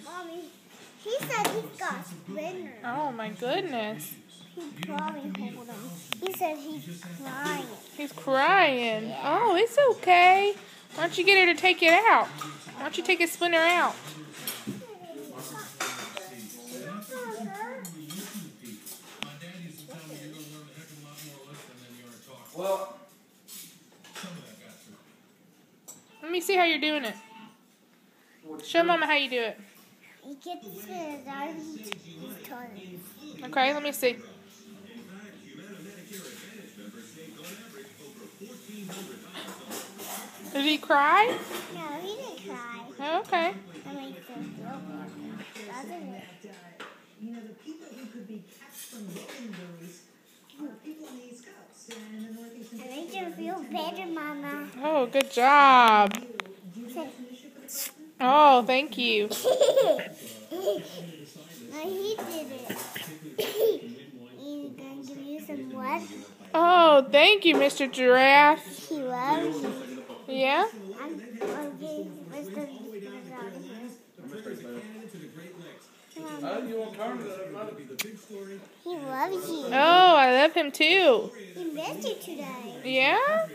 Mommy, he said he's got splinter. Oh my goodness. He probably hold him. He said he's crying. He's crying. Oh, it's okay. Why don't you get her to take it out? Why don't you take his splinter out? Well, Let me see how you're doing it. Show Mama how you do it. He gets it out of his toilet. Okay, let me see. Did he cry? No, he didn't cry. Oh, okay. That makes him feel better. Doesn't it? You know, the people who could be kept from getting those are people on the East Coast and in the Northeast. It makes him feel better, Mama. Oh, good job. Oh, thank you. No, he did it. He's going to give you some what? Oh, thank you, Mr. Giraffe. He loves you. Yeah? I'm okay. Where's the out of here? He loves you. Oh, I love him too. He missed you today. Yeah?